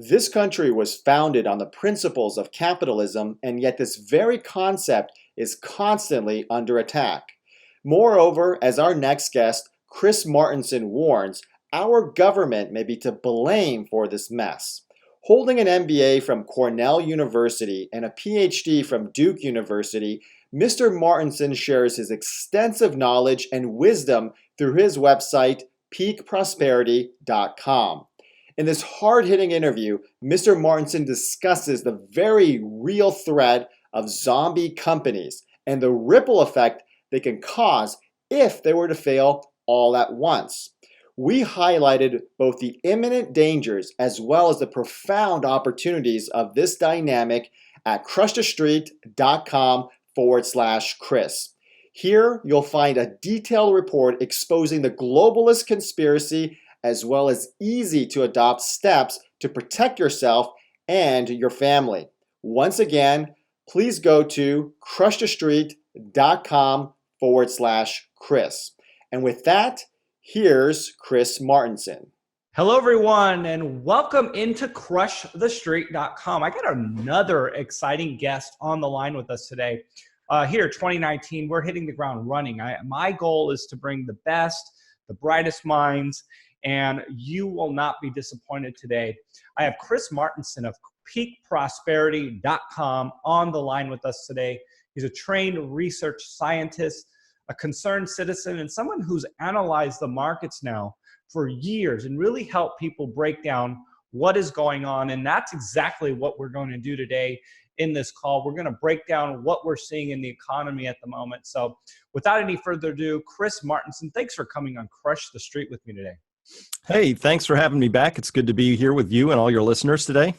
This country was founded on the principles of capitalism, and yet this very concept is constantly under attack. Moreover, as our next guest, Chris Martenson, warns, our government may be to blame for this mess. Holding an MBA from Cornell University and a PhD from Duke University, Mr. Martenson shares his extensive knowledge and wisdom through his website, peakprosperity.com. In this hard-hitting interview, Mr. Martenson discusses the very real threat of zombie companies and the ripple effect they can cause if they were to fail all at once. We highlighted both the imminent dangers as well as the profound opportunities of this dynamic at crushthestreet.com/Chris. Here, you'll find a detailed report exposing the globalist conspiracy as well as easy to adopt steps to protect yourself and your family. Once again, please go to crushthestreet.com/Chris. And with that, here's Chris Martenson. Hello, everyone, and welcome into crushthestreet.com. I got another exciting guest on the line with us today. Here, 2019, we're hitting the ground running. My goal is to bring the best, the brightest minds, and you will not be disappointed today. I have Chris Martenson of peakprosperity.com on the line with us today. He's a trained research scientist, a concerned citizen, and someone who's analyzed the markets now for years and really helped people break down what is going on. And that's exactly what we're going to do today in this call. We're going to break down what we're seeing in the economy at the moment. So without any further ado, Chris Martenson, thanks for coming on Crush the Street with me today. Hey, thanks for having me back. It's good to be here with you and all your listeners today.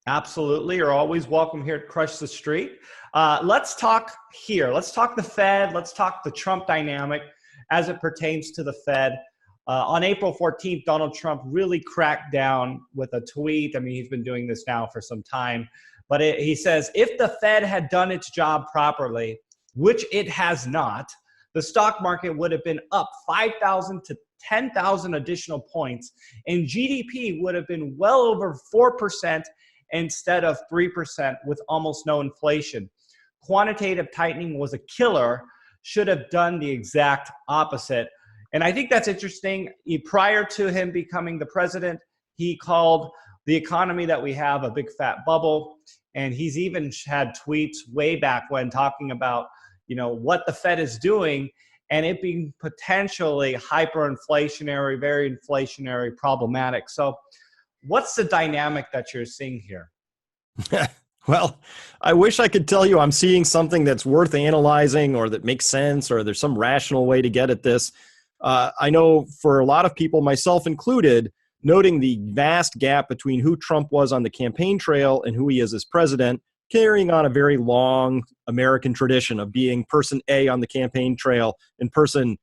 Absolutely. You're always welcome here at Crush the Street. Let's talk here. Let's talk the Fed. Let's talk the Trump dynamic as it pertains to the Fed. On April 14th, Donald Trump really cracked down with a tweet. I mean, he's been doing this now for some time. But he says, if the Fed had done its job properly, which it has not, the stock market would have been up 5,000 to 10,000 additional points, and GDP would have been well over 4% instead of 3% with almost no inflation. Quantitative tightening was a killer, should have done the exact opposite. And I think that's interesting. Prior to him becoming the president, he called the economy that we have a big fat bubble. And he's even had tweets way back when talking about, what the Fed is doing and it being potentially hyperinflationary, very inflationary, problematic. So what's the dynamic that you're seeing here? Well, I wish I could tell you I'm seeing something that's worth analyzing or that makes sense or there's some rational way to get at this. I know for a lot of people, myself included, noting the vast gap between who Trump was on the campaign trail and who he is as president, carrying on a very long American tradition of being person A on the campaign trail and person,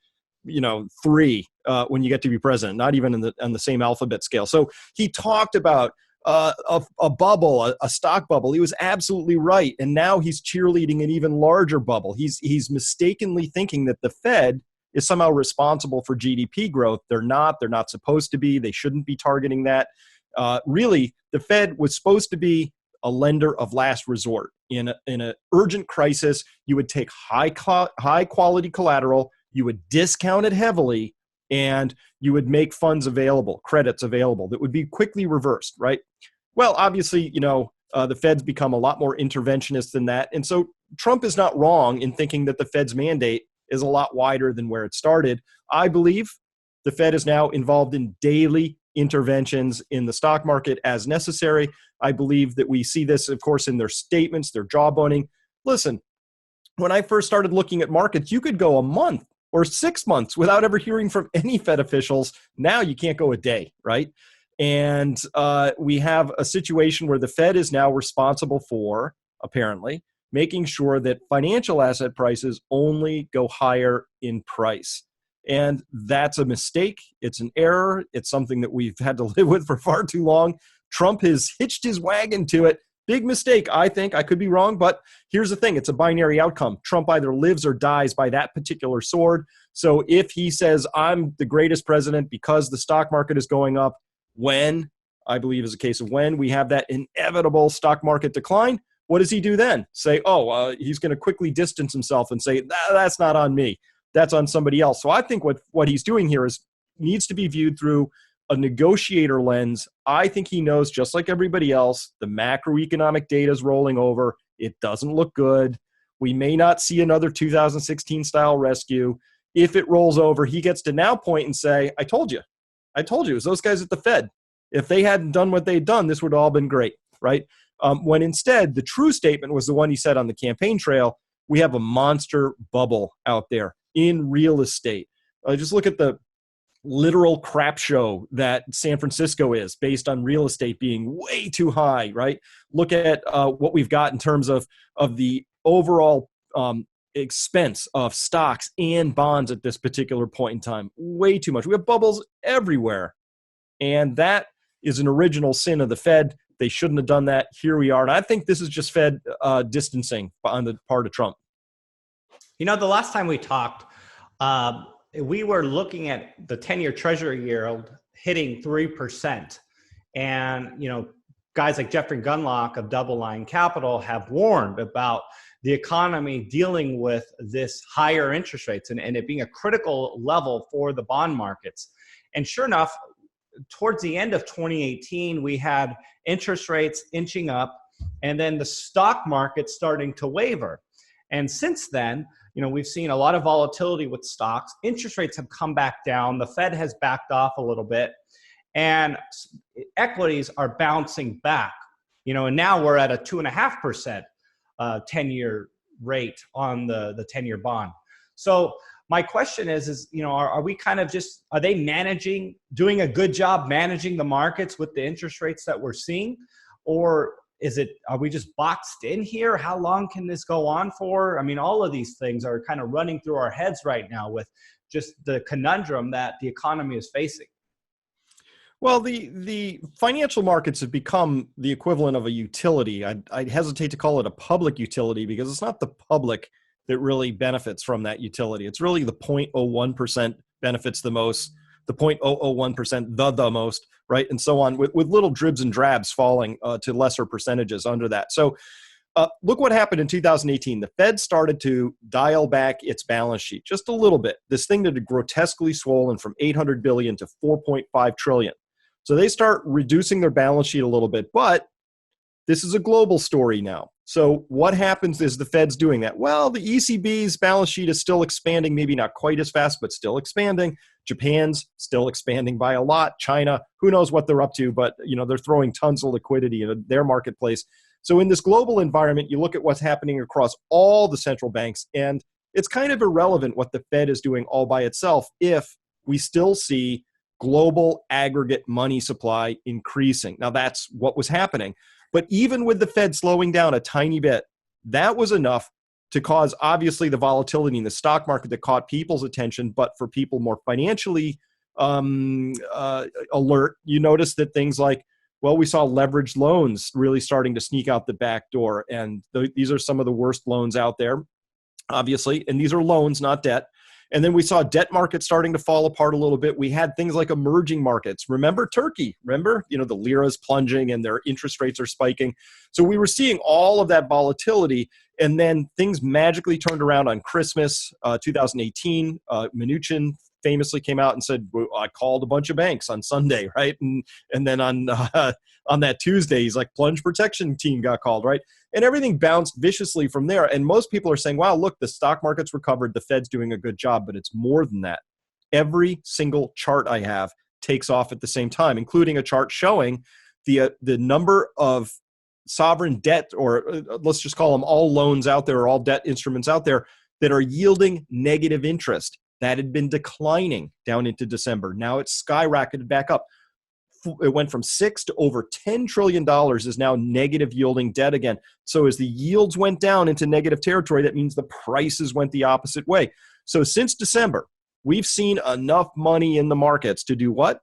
3 when you get to be president, not even on the same alphabet scale. So he talked about a bubble, a stock bubble. He was absolutely right. And now he's cheerleading an even larger bubble. He's mistakenly thinking that the Fed is somehow responsible for GDP growth. They're not supposed to be. They shouldn't be targeting that. Really, the Fed was supposed to be a lender of last resort. In an urgent crisis, you would take high quality collateral, you would discount it heavily, and you would make funds available, credits available that would be quickly reversed, right? Well, obviously, the Fed's become a lot more interventionist than that. And so Trump is not wrong in thinking that the Fed's mandate is a lot wider than where it started. I believe the Fed is now involved in daily interventions in the stock market as necessary. I believe that we see this, of course, in their statements, their jawboning. Listen, when I first started looking at markets, you could go a month or 6 months without ever hearing from any Fed officials. Now you can't go a day, right? And we have a situation where the Fed is now responsible for, apparently, making sure that financial asset prices only go higher in price. And that's a mistake. It's an error. It's something that we've had to live with for far too long. Trump has hitched his wagon to it. Big mistake, I think. I could be wrong, but here's the thing. It's a binary outcome. Trump either lives or dies by that particular sword. So if he says, I'm the greatest president because the stock market is going up, when? I believe is a case of when we have that inevitable stock market decline. What does he do then? Say, he's going to quickly distance himself and say, that's not on me. That's on somebody else. So I think what he's doing here needs to be viewed through a negotiator lens. I think he knows, just like everybody else, the macroeconomic data is rolling over. It doesn't look good. We may not see another 2016 style rescue. If it rolls over, he gets to now point and say, I told you. It was those guys at the Fed. If they hadn't done what they'd done, this would have all been great, right? When instead, the true statement was the one he said on the campaign trail. We have a monster bubble out there in real estate. Just look at the literal crap show that San Francisco is based on real estate being way too high, right? Look at what we've got in terms of the overall expense of stocks and bonds at this particular point in time. Way too much. We have bubbles everywhere. And that is an original sin of the Fed. They shouldn't have done that. Here we are. And I think this is just Fed distancing on the part of Trump. The last time we talked, we were looking at the 10-year Treasury yield hitting 3%. And, guys like Jeffrey Gundlach of Double Line Capital have warned about the economy dealing with this higher interest rates and it being a critical level for the bond markets. And sure enough, towards the end of 2018, we had interest rates inching up and then the stock market starting to waver. And since then, we've seen a lot of volatility with stocks. Interest rates have come back down. The Fed has backed off a little bit and equities are bouncing back, and now we're at a 2.5% 10-year rate on the 10-year bond. So my question is, are we kind of are they doing a good job managing the markets with the interest rates that we're seeing? Or are we just boxed in here? How long can this go on for? I mean, all of these things are kind of running through our heads right now with just the conundrum that the economy is facing. Well, the financial markets have become the equivalent of a utility. I'd hesitate to call it a public utility because it's not the public that really benefits from that utility. It's really the 0.01% benefits the most, the 0.001% the most, right? And so on, with little dribs and drabs falling to lesser percentages under that. So look what happened in 2018. The Fed started to dial back its balance sheet just a little bit. This thing that had grotesquely swollen from 800 billion to 4.5 trillion. So they start reducing their balance sheet a little bit, but this is a global story now. So what happens is the Fed's doing that. Well, the ECB's balance sheet is still expanding, maybe not quite as fast, but still expanding. Japan's still expanding by a lot. China, who knows what they're up to, but they're throwing tons of liquidity into their marketplace. So in this global environment, you look at what's happening across all the central banks, and it's kind of irrelevant what the Fed is doing all by itself if we still see global aggregate money supply increasing. Now, that's what was happening. But even with the Fed slowing down a tiny bit, that was enough to cause, obviously, the volatility in the stock market that caught people's attention. But for people more financially alert, you notice that things like, well, we saw leveraged loans really starting to sneak out the back door. And these are some of the worst loans out there, obviously. And these are loans, not debt. And then we saw debt markets starting to fall apart a little bit. We had things like emerging markets. Remember Turkey? Remember, the lira's plunging and their interest rates are spiking. So we were seeing all of that volatility. And then things magically turned around on Christmas 2018. Mnuchin famously came out and said, well, I called a bunch of banks on Sunday, right? And then on that Tuesday, he's like, plunge protection team got called, right? And everything bounced viciously from there. And most people are saying, wow, look, the stock market's recovered. The Fed's doing a good job, but it's more than that. Every single chart I have takes off at the same time, including a chart showing the number of sovereign debt, or let's just call them all loans out there, or all debt instruments out there that are yielding negative interest. That had been declining down into December. Now it's skyrocketed back up. It went from $6 to over $10 trillion is now negative yielding debt again. So as the yields went down into negative territory, that means the prices went the opposite way. So since December, we've seen enough money in the markets to do what?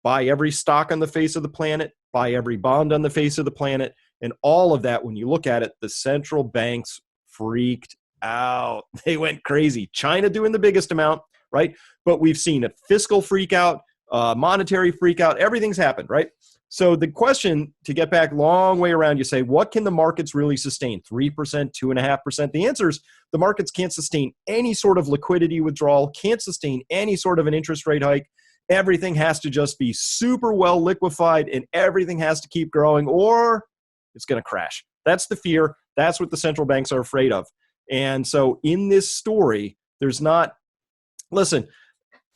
Buy every stock on the face of the planet, buy every bond on the face of the planet. And all of that, when you look at it, the central banks freaked out. They went crazy. China doing the biggest amount, right? But we've seen a fiscal freak out, monetary freak out. Everything's happened, right? So the question, to get back long way around, you say, what can the markets really sustain? 3%, 2.5%? The answer is the markets can't sustain any sort of liquidity withdrawal, can't sustain any sort of an interest rate hike. Everything has to just be super well liquefied and everything has to keep growing or it's going to crash. That's the fear. That's what the central banks are afraid of. And so in this story, there's not, listen,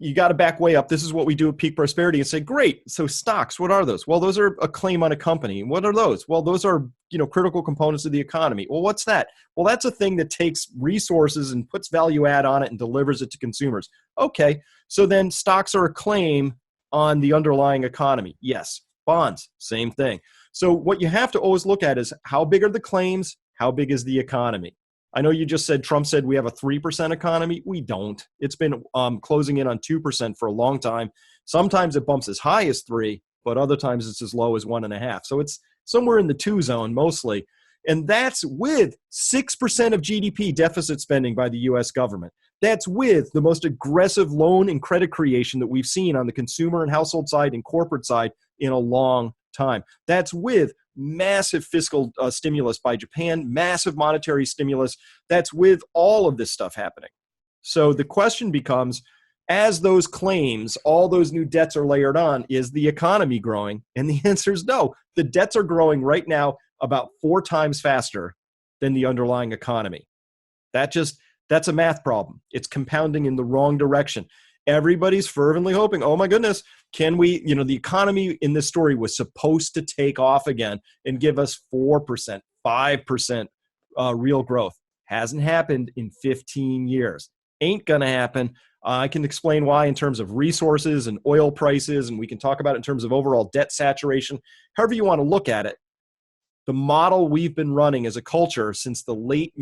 you got to back way up. This is what we do at Peak Prosperity and say, great. So stocks, what are those? Well, those are a claim on a company. What are those? Well, those are, critical components of the economy. Well, what's that? Well, that's a thing that takes resources and puts value add on it and delivers it to consumers. Okay. So then stocks are a claim on the underlying economy. Yes. Bonds, same thing. So what you have to always look at is how big are the claims? How big is the economy? I know you just said Trump said we have a 3% economy. We don't. It's been closing in on 2% for a long time. Sometimes it bumps as high as 3, but other times it's as low as 1.5. So it's somewhere in the 2 zone mostly. And that's with 6% of GDP deficit spending by the U.S. government. That's with the most aggressive loan and credit creation that we've seen on the consumer and household side and corporate side in a long time. That's with massive fiscal stimulus by Japan, massive monetary stimulus. That's with all of this stuff happening. So the question becomes, as those claims, all those new debts are layered on, is the economy growing? And the answer is no. The debts are growing right now about 4 times faster than the underlying economy. That's a math problem. It's compounding in the wrong direction. Everybody's fervently hoping, oh my goodness, can we, the economy in this story was supposed to take off again and give us 4%, 5% real growth. Hasn't happened in 15 years. Ain't going to happen. I can explain why in terms of resources and oil prices, and we can talk about it in terms of overall debt saturation. However you want to look at it, the model we've been running as a culture since the late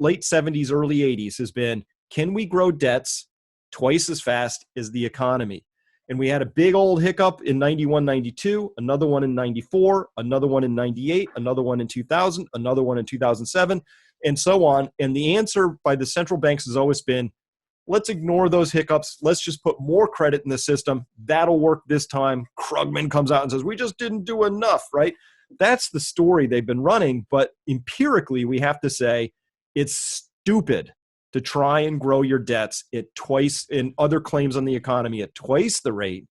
70s, early 80s has been, can we grow debts twice as fast as the economy? And we had a big old hiccup in 91, 92, another one in 94, another one in 98, another one in 2000, another one in 2007, and so on. And the answer by the central banks has always been, let's ignore those hiccups. Let's just put more credit in the system. That'll work this time. Krugman comes out and says, we just didn't do enough, right? That's the story they've been running. But empirically, we have to say it's stupid to try and grow your debts at twice in other claims on the economy at twice the rate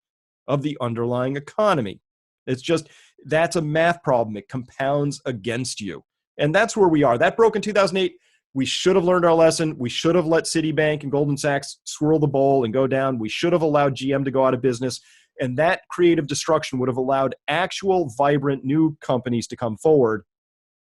of the underlying economy. It's just, that's a math problem. It compounds against you. And that's where we are. That broke in 2008. We should have learned our lesson. We should have let Citibank and Goldman Sachs swirl the bowl and go down. We should have allowed GM to go out of business. And that creative destruction would have allowed actual, vibrant new companies to come forward.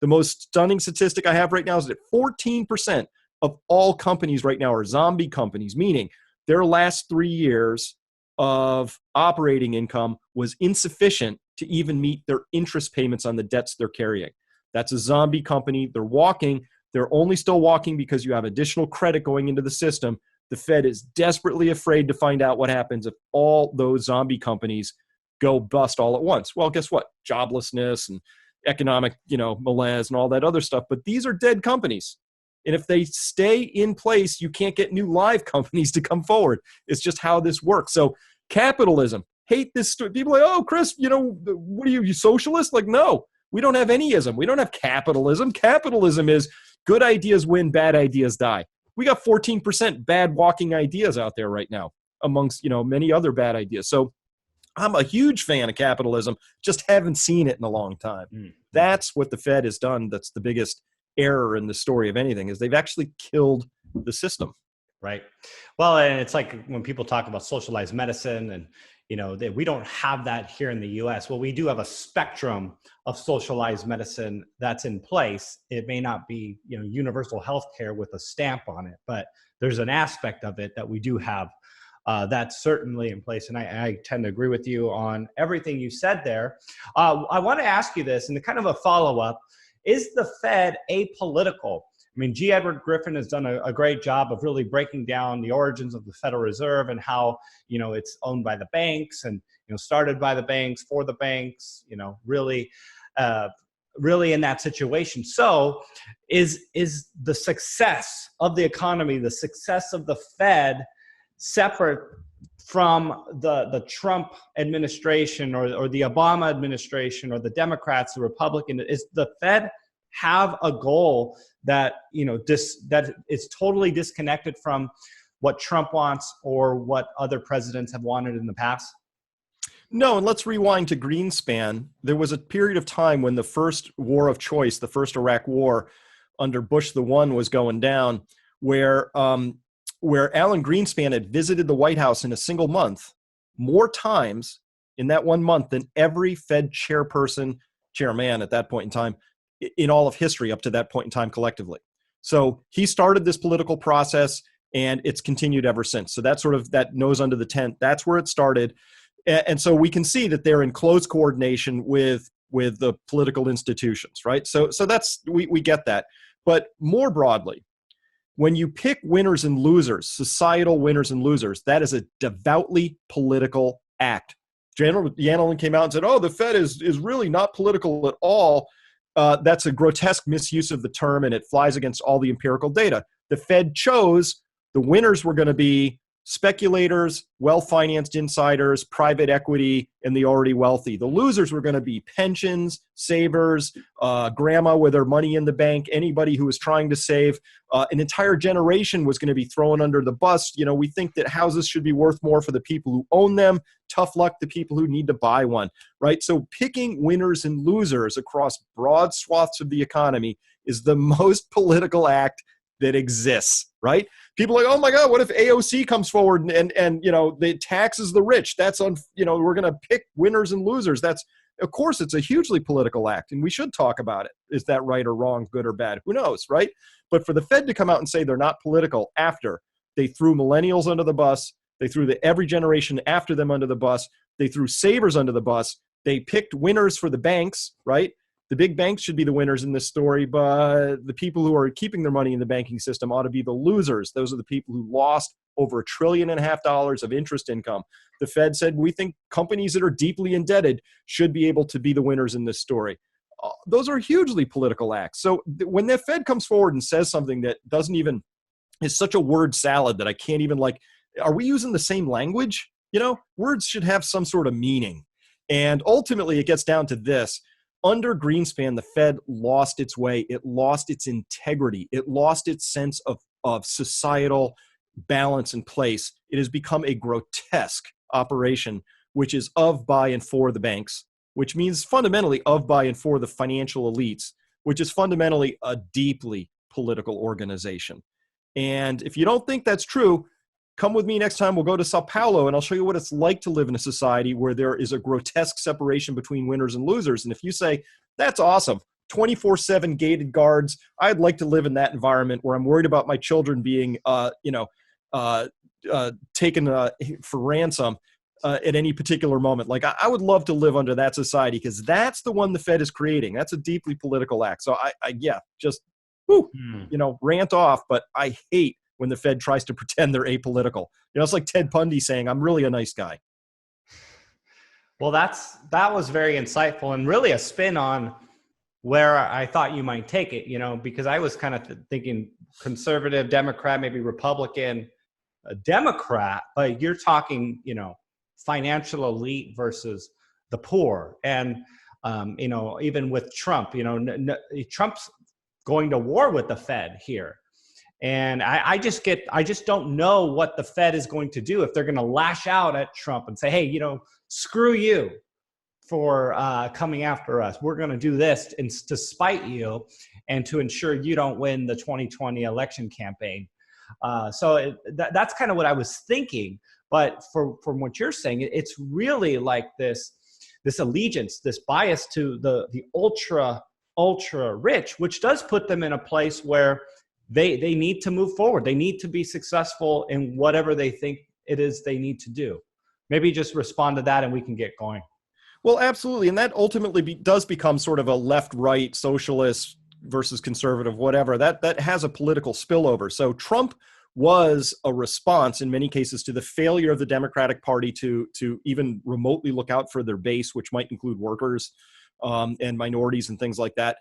The most stunning statistic I have right now is that 14% of all companies right now are zombie companies, meaning their last 3 years of operating income was insufficient to even meet their interest payments on the debts they're carrying. That's a zombie company. They're walking. They're only still walking because you have additional credit going into the system. The Fed is desperately afraid to find out what happens if all those zombie companies go bust all at once. Well, guess what? Joblessness and economic, malaise and all that other stuff. But these are dead companies. And if they stay in place, you can't get new live companies to come forward. It's just how this works. So capitalism, hate this. People are like, oh, Chris, what are you socialist? Like, no, we don't have any ism. We don't have capitalism. Capitalism is good ideas win, bad ideas die. We got 14% bad walking ideas out there right now amongst, many other bad ideas. So I'm a huge fan of capitalism, just haven't seen it in a long time. Mm-hmm. That's what the Fed has done. That's the biggest error in the story of anything, is they've actually killed the system. Right. Well, and it's like when people talk about socialized medicine and, we don't have that here in the US. Well, we do have a spectrum of socialized medicine that's in place. It may not be, universal healthcare with a stamp on it, but there's an aspect of it that we do have that's certainly in place. And I tend to agree with you on everything you said there. I want to ask you this, and kind of a follow-up. Is the Fed apolitical? I mean, G. Edward Griffin has done a great job of really breaking down the origins of the Federal Reserve and how, it's owned by the banks and, started by the banks, for the banks, really in that situation. So is the success of the economy, the success of the Fed separate from the Trump administration or the Obama administration or the Democrats, the Republican, is the Fed have a goal that, that is totally disconnected from what Trump wants or what other presidents have wanted in the past? No, and let's rewind to Greenspan. There was a period of time when the first war of choice, the first Iraq war under Bush the one, was going down, where Alan Greenspan had visited the White House in a single month more times in that 1 month than every Fed chairman at that point in time in all of history up to that point in time collectively. So he started this political process, and it's continued ever since. So that's sort of that nose under the tent. That's where it started. And so we can see that they're in close coordination with the political institutions, right? So that's, we get that. But more broadly, when you pick winners and losers, societal winners and losers, that is a devoutly political act. Janet Yellen came out and said, oh, the Fed is really not political at all. That's a grotesque misuse of the term, and it flies against all the empirical data. The Fed chose the winners were going to be speculators, well-financed insiders, private equity, and the already wealthy. The losers were going to be pensions, savers, grandma with her money in the bank, anybody who was trying to save. An entire generation was going to be thrown under the bus. We think that houses should be worth more for the people who own them. Tough luck to people who need to buy one, right? So picking winners and losers across broad swaths of the economy is the most political act that exists, right? People are like, oh my God, what if AOC comes forward and the taxes the rich? That's we're going to pick winners and losers. That's, of course, it's a hugely political act, and we should talk about it. Is that right or wrong, good or bad? Who knows, right? But for the Fed to come out and say they're not political after they threw millennials under the bus, they threw every generation after them under the bus, they threw savers under the bus, they picked winners for the banks, right? The big banks should be the winners in this story, but the people who are keeping their money in the banking system ought to be the losers. Those are the people who lost over $1.5 trillion of interest income. The Fed said, we think companies that are deeply indebted should be able to be the winners in this story. Those are hugely political acts. So when the Fed comes forward and says something that is such a word salad that I can't even are we using the same language? Words should have some sort of meaning. And ultimately it gets down to this. Under Greenspan, the Fed lost its way. It lost its integrity. It lost its sense of societal balance and place. It has become a grotesque operation, which is of, by, and for the banks, which means fundamentally of, by, and for the financial elites, which is fundamentally a deeply political organization. And if you don't think that's true, come with me next time. We'll go to Sao Paulo, and I'll show you what it's like to live in a society where there is a grotesque separation between winners and losers. And if you say, that's awesome, 24/7 gated guards, I'd like to live in that environment where I'm worried about my children being, taken for ransom at any particular moment. I would love to live under that society, because that's the one the Fed is creating. That's a deeply political act. So rant off, but I hate when the Fed tries to pretend they're apolitical. It's like Ted Bundy saying, I'm really a nice guy. Well, that was very insightful, and really a spin on where I thought you might take it, because I was kind of thinking conservative, Democrat, maybe Republican, Democrat, but you're talking, financial elite versus the poor. And, even with Trump, Trump's going to war with the Fed here. And I just don't know what the Fed is going to do if they're going to lash out at Trump and say, hey, screw you for coming after us. We're going to do this to spite you and to ensure you don't win the 2020 election campaign. So that's kind of what I was thinking. But from what you're saying, it's really like this allegiance, this bias to the ultra rich, which does put them in a place where they need to move forward. They need to be successful in whatever they think it is they need to do. Maybe just respond to that and we can get going. Well, absolutely. And that ultimately does become sort of a left-right socialist versus conservative, whatever. That has a political spillover. So Trump was a response in many cases to the failure of the Democratic Party to even remotely look out for their base, which might include workers and minorities and things like that.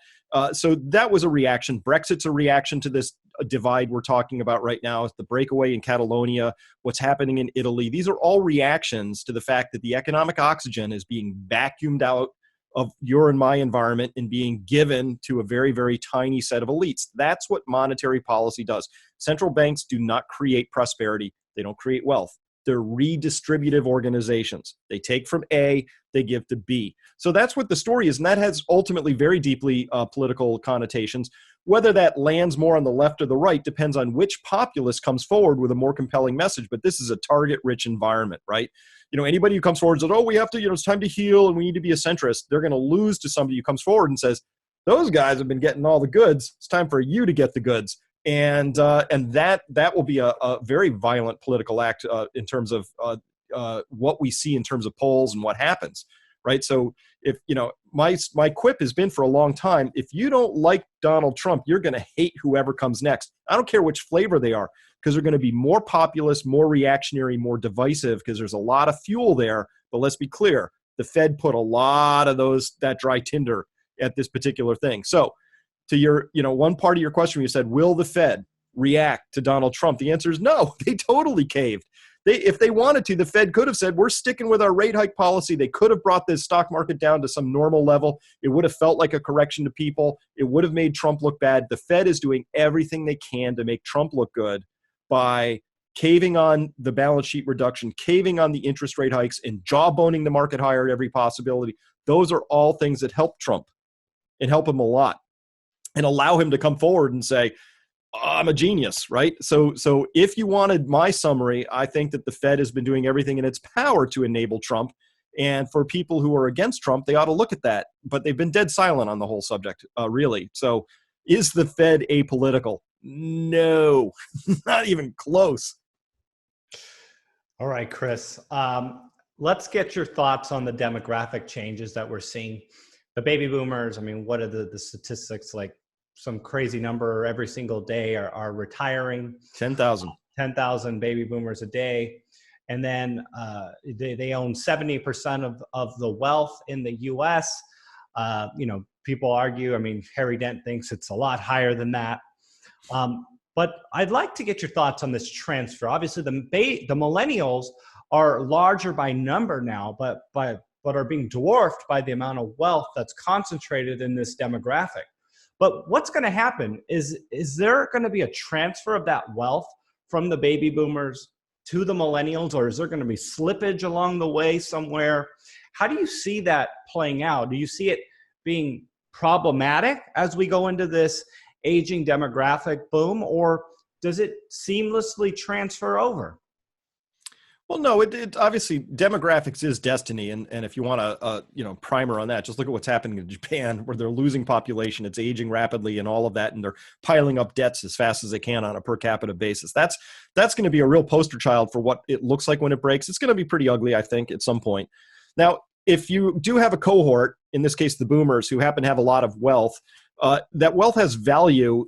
So that was a reaction. Brexit's a reaction to this divide we're talking about right now, the breakaway in Catalonia, what's happening in Italy. These are all reactions to the fact that the economic oxygen is being vacuumed out of your and my environment and being given to a very, very tiny set of elites. That's what monetary policy does. Central banks do not create prosperity. They don't create wealth. They're redistributive organizations. They take from A, they give to B. So that's what the story is, and that has ultimately very deeply political connotations. Whether that lands more on the left or the right depends on which populist comes forward with a more compelling message, but this is a target-rich environment, right? Anybody who comes forward and says, oh, we have to, it's time to heal and we need to be a centrist, they're going to lose to somebody who comes forward and says, those guys have been getting all the goods. It's time for you to get the goods. And that will be a very violent political act in terms of what we see in terms of polls and what happens, right? So if my quip has been for a long time, if you don't like Donald Trump, you're going to hate whoever comes next. I don't care which flavor they are, because they're going to be more populist, more reactionary, more divisive, because there's a lot of fuel there. But let's be clear, the Fed put a lot of that dry tinder at this particular thing. So to your, one part of your question, you said, will the Fed react to Donald Trump? The answer is no. They totally caved. If they wanted to, the Fed could have said, we're sticking with our rate hike policy. They could have brought the stock market down to some normal level. It would have felt like a correction to people. It would have made Trump look bad. The Fed is doing everything they can to make Trump look good by caving on the balance sheet reduction, caving on the interest rate hikes, and jawboning the market higher at every possibility. Those are all things that help Trump and help him a lot and allow him to come forward and say, I'm a genius, right? So if you wanted my summary, I think that the Fed has been doing everything in its power to enable Trump. And for people who are against Trump, they ought to look at that. But they've been dead silent on the whole subject, really. So is the Fed apolitical? No, not even close. All right, Chris. Let's get your thoughts on the demographic changes that we're seeing. The baby boomers, what are the statistics? Like some crazy number every single day are retiring. 10,000. 10,000 baby boomers a day. And then they own 70% of the wealth in the U.S. People argue, Harry Dent thinks it's a lot higher than that. But I'd like to get your thoughts on this transfer. Obviously, the millennials are larger by number now, but are being dwarfed by the amount of wealth that's concentrated in this demographic. But what's going to happen is there going to be a transfer of that wealth from the baby boomers to the millennials, or is there going to be slippage along the way somewhere? How do you see that playing out? Do you see it being problematic as we go into this aging demographic boom, or does it seamlessly transfer over? Well, no, it obviously demographics is destiny, and if you want a primer on that, just look at what's happening in Japan, where they're losing population, it's aging rapidly, and all of that, and they're piling up debts as fast as they can on a per capita basis. That's going to be a real poster child for what it looks like when it breaks. It's going to be pretty ugly, I think, at some point. Now, if you do have a cohort, in this case the boomers, who happen to have a lot of wealth, that wealth has value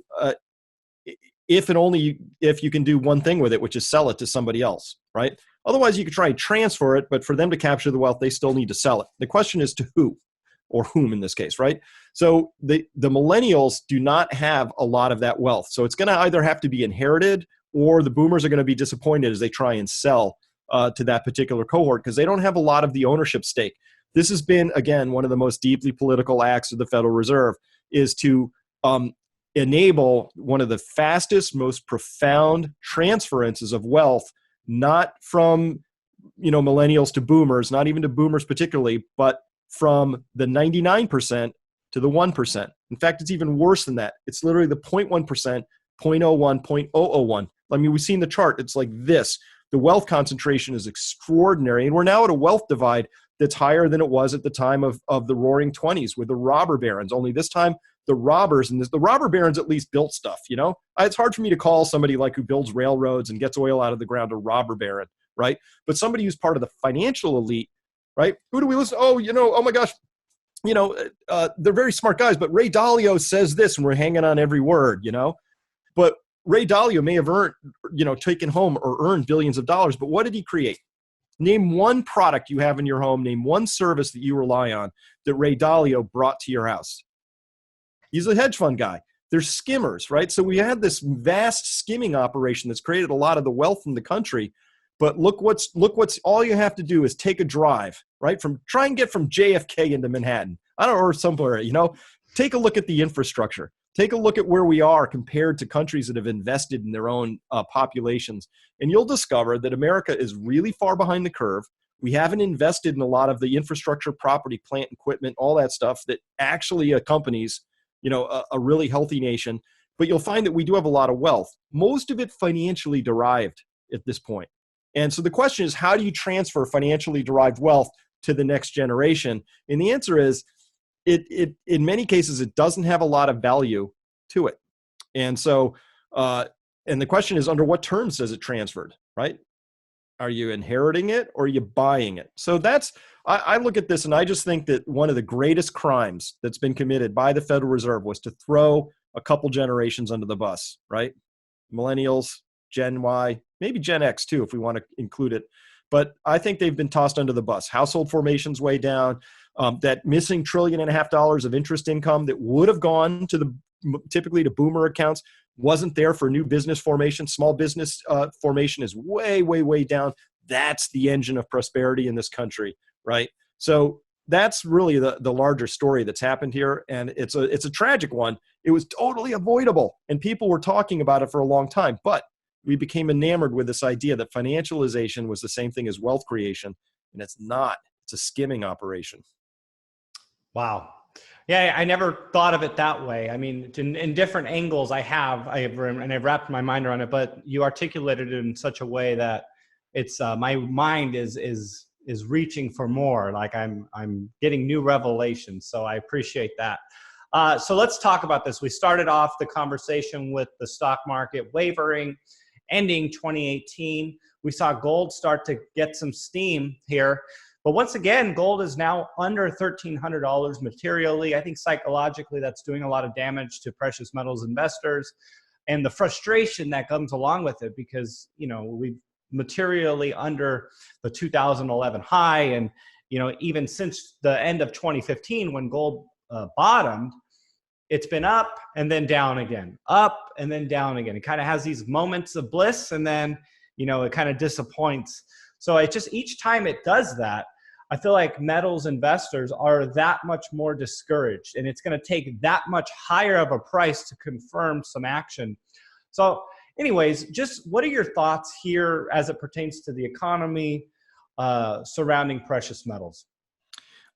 if and only if you can do one thing with it, which is sell it to somebody else, right? Otherwise, you could try and transfer it, but for them to capture the wealth, they still need to sell it. The question is to who, or whom in this case, right? So the millennials do not have a lot of that wealth. So it's going to either have to be inherited, or the boomers are going to be disappointed as they try and sell to that particular cohort, because they don't have a lot of the ownership stake. This has been, again, one of the most deeply political acts of the Federal Reserve, is to enable one of the fastest, most profound transferences of wealth, not from millennials to boomers, not even to boomers particularly, but from the 99% to the 1%. In fact, it's even worse than that. It's literally the 0.1%, 0.01, 0.001. We've seen the chart. It's like this. The wealth concentration is extraordinary, and we're now at a wealth divide that's higher than it was at the time of the Roaring '20s with the robber barons. Only this time, the robbers, the robber barons at least built stuff, It's hard for me to call somebody like who builds railroads and gets oil out of the ground a robber baron, right? But somebody who's part of the financial elite, right? Who do we listen? Oh my gosh, they're very smart guys, but Ray Dalio says this and we're hanging on every word, But Ray Dalio may have earned, taken home or earned billions of dollars, but what did he create? Name one product you have in your home, name one service that you rely on that Ray Dalio brought to your house. He's a hedge fund guy. they're skimmers, right? So we had this vast skimming operation that's created a lot of the wealth in the country. But look what's all you have to do is take a drive, right? Try and get from JFK into Manhattan. I don't know, or somewhere, take a look at the infrastructure. Take a look at where we are compared to countries that have invested in their own populations. And you'll discover that America is really far behind the curve. We haven't invested in a lot of the infrastructure, property, plant, equipment, all that stuff that actually accompanies, a really healthy nation. But you'll find that we do have a lot of wealth, most of it financially derived at this point. And so the question is, how do you transfer financially derived wealth to the next generation? And the answer is, it in many cases, it doesn't have a lot of value to it. And so, and the question is, under what terms does it transferred, right? Are you inheriting it or are you buying it? So I look at this and I just think that one of the greatest crimes that's been committed by the Federal Reserve was to throw a couple generations under the bus, right? Millennials, Gen Y, maybe Gen X too, if we want to include it. But I think they've been tossed under the bus. Household formation's way down. That missing $1.5 trillion of interest income that would have gone to typically to boomer accounts wasn't there for new business formation. Small business formation is way, way, way down. That's the engine of prosperity in this country, right? So that's really the larger story that's happened here, and it's a tragic one. It was totally avoidable, and people were talking about it for a long time, but we became enamored with this idea that financialization was the same thing as wealth creation, and it's not. It's a skimming operation. Wow. Yeah, I never thought of it that way. I mean, in different angles, I've wrapped my mind around it, but you articulated it in such a way that it's my mind is reaching for more. Like I'm getting new revelations. So I appreciate that. So let's talk about this. We started off the conversation with the stock market wavering, ending 2018. We saw gold start to get some steam here. But once again, gold is now under $1,300 materially. I think psychologically that's doing a lot of damage to precious metals investors and the frustration that comes along with it because, we've materially under the 2011 high. And, even since the end of 2015 when gold bottomed, it's been up and then down again, up and then down again. It kind of has these moments of bliss and then, it kind of disappoints. So it just, each time it does that, I feel like metals investors are that much more discouraged and it's going to take that much higher of a price to confirm some action. So anyways, just what are your thoughts here as it pertains to the economy surrounding precious metals?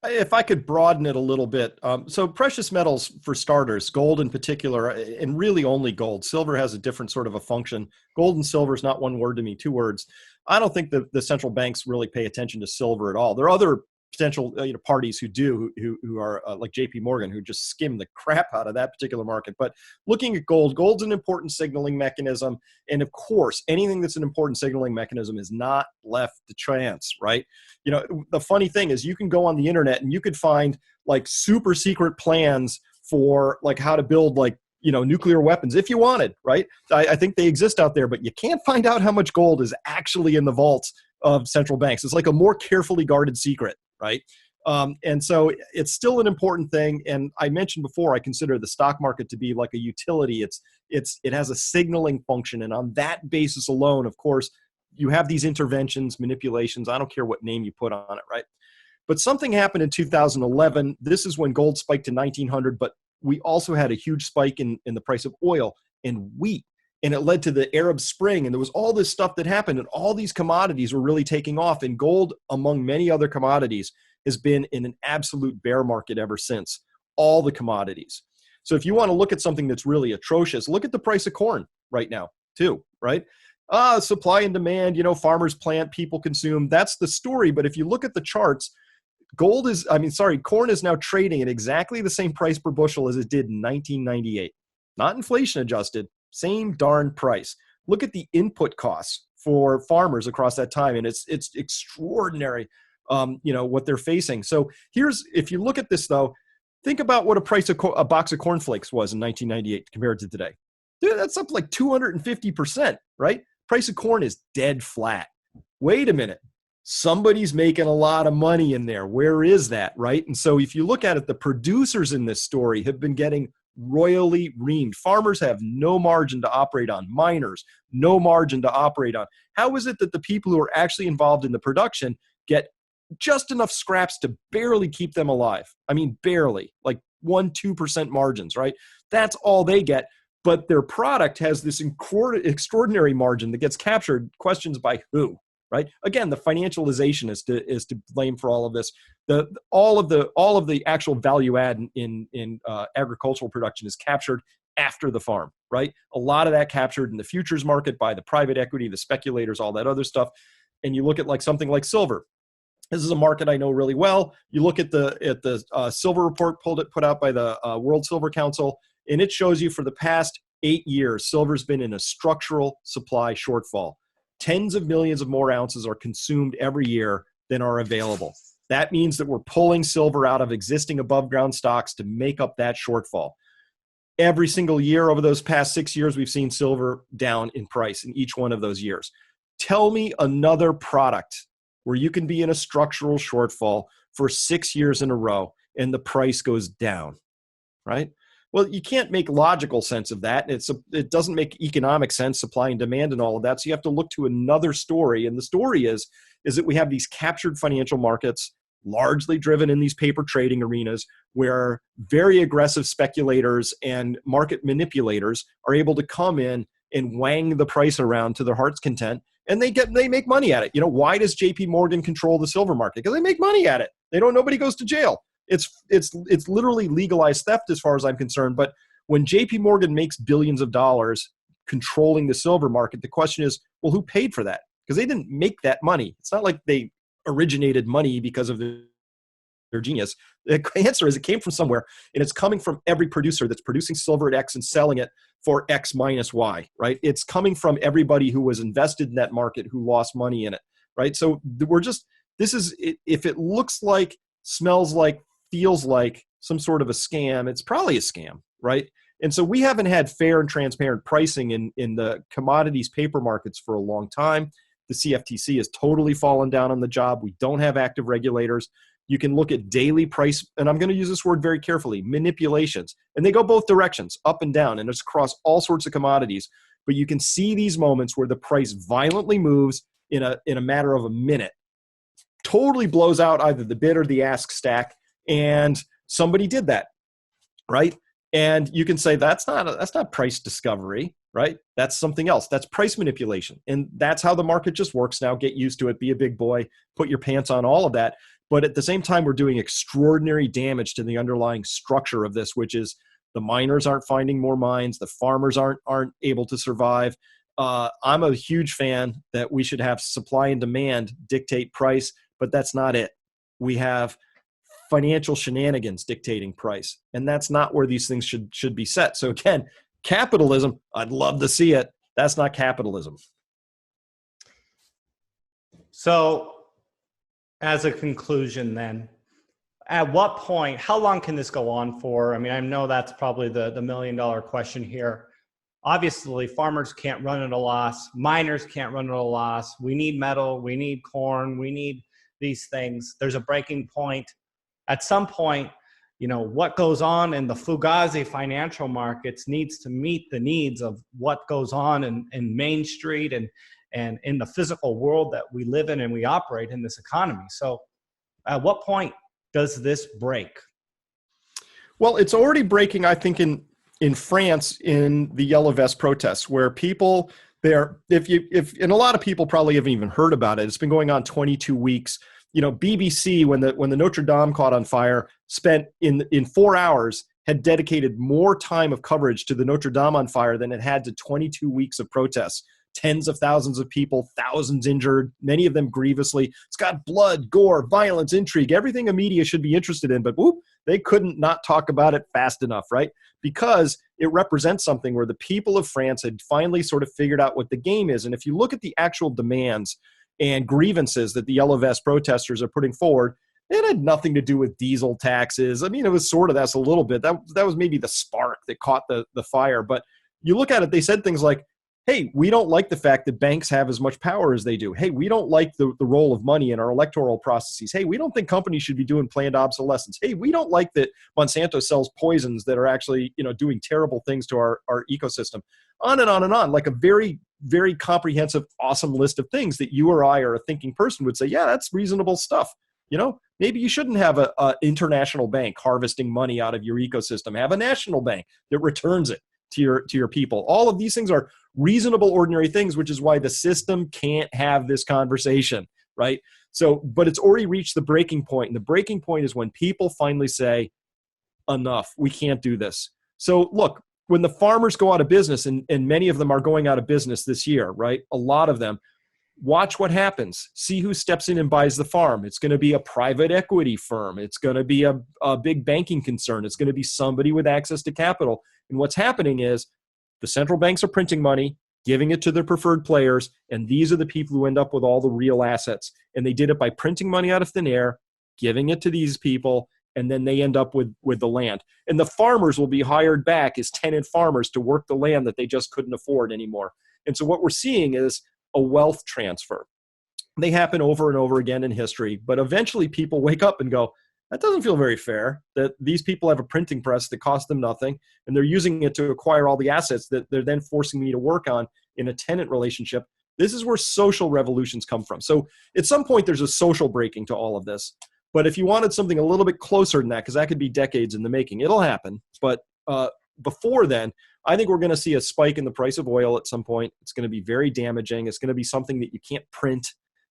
If I could broaden it a little bit. So precious metals, for starters, gold in particular, and really only gold. Silver has a different sort of a function. Gold and silver is not one word to me, two words. I don't think the central banks really pay attention to silver at all. There are other potential parties who are like JP Morgan, who just skim the crap out of that particular market. But looking at gold's an important signaling mechanism. And of course, anything that's an important signaling mechanism is not left to chance, right? The funny thing is you can go on the internet and you could find like super secret plans for like how to build like, nuclear weapons if you wanted, right? I think they exist out there, but you can't find out how much gold is actually in the vaults of central banks. It's like a more carefully guarded secret, right? And so it's still an important thing. And I mentioned before, I consider the stock market to be like a utility. It has a signaling function. And on that basis alone, of course, you have these interventions, manipulations. I don't care what name you put on it, right? But something happened in 2011. This is when gold spiked to 1900, but we also had a huge spike in the price of oil and wheat. And it led to the Arab Spring. And there was all this stuff that happened. And all these commodities were really taking off. And gold, among many other commodities, has been in an absolute bear market ever since. All the commodities. So if you want to look at something that's really atrocious, look at the price of corn right now, too, right? Supply and demand, farmers plant, people consume. That's the story. But if you look at the charts, corn is now trading at exactly the same price per bushel as it did in 1998. Not inflation adjusted, same darn price. Look at the input costs for farmers across that time, and it's extraordinary, what they're facing. So if you look at this though, think about what a box of cornflakes was in 1998 compared to today. Dude, that's up like 250%, right? Price of corn is dead flat. Wait a minute. Somebody's making a lot of money in there. Where is that, right? And so if you look at it, the producers in this story have been getting royally reamed. Farmers have no margin to operate on. Miners, no margin to operate on. How is it that the people who are actually involved in the production get just enough scraps to barely keep them alive? I mean, barely, like 1-2% margins, right? That's all they get. But their product has this extraordinary margin that gets captured. Questions by who, right? Again, the financialization is to blame for all of this. All of the actual value add in agricultural production is captured after the farm, right? A lot of that captured in the futures market by the private equity, the speculators, all that other stuff. And you look at like something like silver. This is a market I know really well. You look at the silver report put out by the World Silver Council, and it shows you for the past 8 years, silver's been in a structural supply shortfall. Tens of millions of more ounces are consumed every year than are available. That means that we're pulling silver out of existing above ground stocks to make up that shortfall. Every single year over those past 6 years, we've seen silver down in price in each one of those years. Tell me another product where you can be in a structural shortfall for 6 years in a row and the price goes down, right? Well, you can't make logical sense of that. It doesn't make economic sense, supply and demand and all of that. So you have to look to another story. And the story is that we have these captured financial markets, largely driven in these paper trading arenas, where very aggressive speculators and market manipulators are able to come in and wang the price around to their heart's content. And they make money at it. You know, why does JP Morgan control the silver market? Because they make money at it. Nobody goes to jail. It's literally legalized theft as far as I'm concerned. But when JP Morgan makes billions of dollars controlling the silver market, the question is, well, who paid for that? Because they didn't make that money. It's not like they originated money because of their genius. The answer is it came from somewhere, and it's coming from every producer that's producing silver at X and selling it for X minus Y, right? It's coming from everybody who was invested in that market who lost money in it, right? So if it looks like, smells like, feels like some sort of a scam, it's probably a scam, right? And so we haven't had fair and transparent pricing in the commodities paper markets for a long time. The CFTC has totally fallen down on the job. We don't have active regulators. You can look at daily price, and I'm going to use this word very carefully, manipulations. And they go both directions, up and down, and it's across all sorts of commodities. But you can see these moments where the price violently moves in a matter of a minute, totally blows out either the bid or the ask stack, and somebody did that, right? And you can say that's not price discovery, right? That's something else. That's price manipulation. And that's how the market just works now. Get used to it, be a big boy, put your pants on, all of that. But at the same time, we're doing extraordinary damage to the underlying structure of this, which is the miners aren't finding more mines, the farmers aren't able to survive. I'm a huge fan that we should have supply and demand dictate price, but that's not it. We have financial shenanigans dictating price, and that's not where these things should be set. So again, capitalism, I'd love to see it. That's not capitalism. So as a conclusion then, at what point, how long can this go on for? I mean, I know that's probably the $1 million question here. Obviously, farmers can't run at a loss. Miners can't run at a loss. We need metal. We need corn. We need these things. There's a breaking point. At some point, you know, what goes on in the Fugazi financial markets needs to meet the needs of what goes on in Main Street and in the physical world that we live in and we operate in this economy. So at what point does this break? Well, it's already breaking, I think, in France in the Yellow Vest protests, where people there, and a lot of people probably haven't even heard about it. It's been going on 22 weeks. You know, BBC, when the Notre Dame caught on fire, spent in 4 hours, had dedicated more time of coverage to the Notre Dame on fire than it had to 22 weeks of protests. Tens of thousands of people, thousands injured, many of them grievously. It's got blood, gore, violence, intrigue, everything a media should be interested in. But whoop, they couldn't not talk about it fast enough, right? Because it represents something where the people of France had finally sort of figured out what the game is. And if you look at the actual demands and grievances that the Yellow Vest protesters are putting forward, it had nothing to do with diesel taxes. I mean, it was sort of, that's a little bit. That was maybe the spark that caught the fire. But you look at it, they said things like, hey, we don't like the fact that banks have as much power as they do. Hey, we don't like the role of money in our electoral processes. Hey, we don't think companies should be doing planned obsolescence. Hey, we don't like that Monsanto sells poisons that are actually, doing terrible things to our ecosystem. On and on and on, like a very, very comprehensive, awesome list of things that you or I or a thinking person would say, yeah, that's reasonable stuff. Maybe you shouldn't have a international bank harvesting money out of your ecosystem. Have a national bank that returns it to your people. All of these things are reasonable, ordinary things, which is why the system can't have this conversation, right? So, but it's already reached the breaking point. And the breaking point is when people finally say, enough, we can't do this. So look, when the farmers go out of business, and many of them are going out of business this year, right? A lot of them, watch what happens. See who steps in and buys the farm. It's going to be a private equity firm. It's going to be a big banking concern. It's going to be somebody with access to capital. And what's happening is the central banks are printing money, giving it to their preferred players, and these are the people who end up with all the real assets. And they did it by printing money out of thin air, giving it to these people, and then they end up with the land. And the farmers will be hired back as tenant farmers to work the land that they just couldn't afford anymore. And so what we're seeing is a wealth transfer. They happen over and over again in history, but eventually people wake up and go, that doesn't feel very fair that these people have a printing press that costs them nothing, and they're using it to acquire all the assets that they're then forcing me to work on in a tenant relationship. This is where social revolutions come from. So at some point, there's a social breaking to all of this. But if you wanted something a little bit closer than that, because that could be decades in the making, it'll happen. But before then, I think we're going to see a spike in the price of oil at some point. It's going to be very damaging. It's going to be something that you can't print,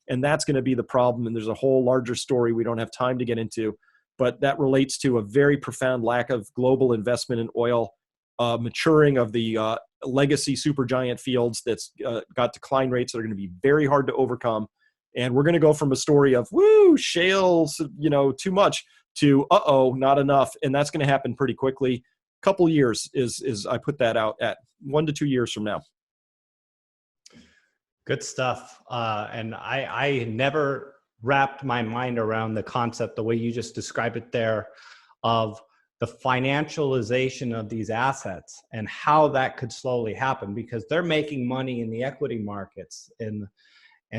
and that's going to be the problem. And there's a whole larger story we don't have time to get into, but that relates to a very profound lack of global investment in oil, maturing of the legacy supergiant fields that's got decline rates that are going to be very hard to overcome. And we're going to go from a story of, woo, shales, too much, to, not enough. And that's going to happen pretty quickly. Couple years is I put that out at 1 to 2 years from now. Good stuff. And I never wrapped my mind around the concept, the way you just described it there, of the financialization of these assets and how that could slowly happen, because they're making money in the equity markets and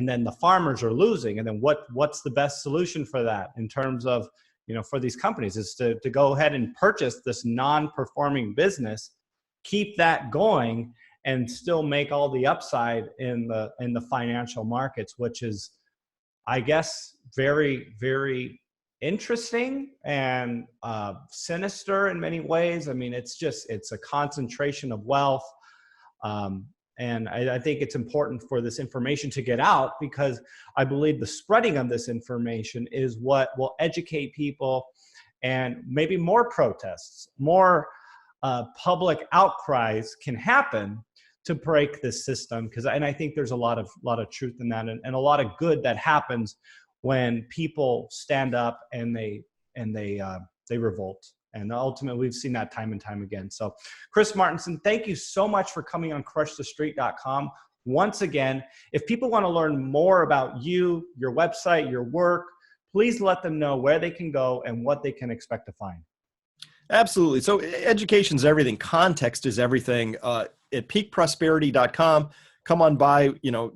then the farmers are losing. And then what's the best solution for that in terms of, for these companies is to go ahead and purchase this non-performing business, keep that going, and still make all the upside in the financial markets, which is, I guess, very, very interesting and sinister in many ways. I mean, it's a concentration of wealth. And I think it's important for this information to get out, because I believe the spreading of this information is what will educate people, and maybe more protests, more public outcries can happen to break this system. And I think there's a lot of truth in that, and a lot of good that happens when people stand up and they revolt. And ultimately, we've seen that time and time again. So, Chris Martenson, thank you so much for coming on CrushTheStreet.com. Once again, if people want to learn more about you, your website, your work, please let them know where they can go and what they can expect to find. Absolutely. So education's everything. Context is everything. At peakprosperity.com, come on by.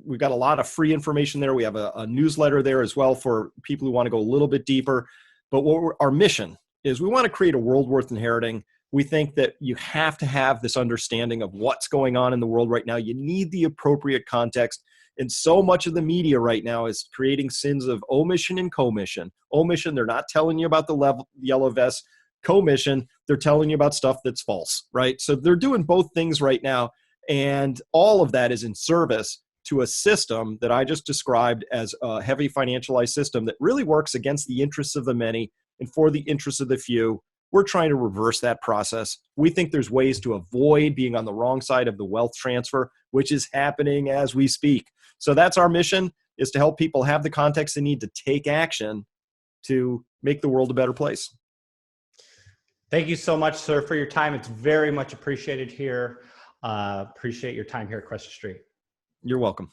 We've got a lot of free information there. We have a newsletter there as well for people who want to go a little bit deeper. But our mission is we want to create a world worth inheriting. We think that you have to have this understanding of what's going on in the world right now. You need the appropriate context. And so much of the media right now is creating sins of omission and commission. Omission, they're not telling you about the yellow vest. Commission, they're telling you about stuff that's false, right? So they're doing both things right now. And all of that is in service to a system that I just described as a heavy financialized system that really works against the interests of the many and for the interests of the few. We're trying to reverse that process. We think there's ways to avoid being on the wrong side of the wealth transfer, which is happening as we speak. So that's our mission, is to help people have the context they need to take action to make the world a better place. Thank you so much, sir, for your time. It's very much appreciated here. Appreciate your time here at Crush the Street. You're welcome.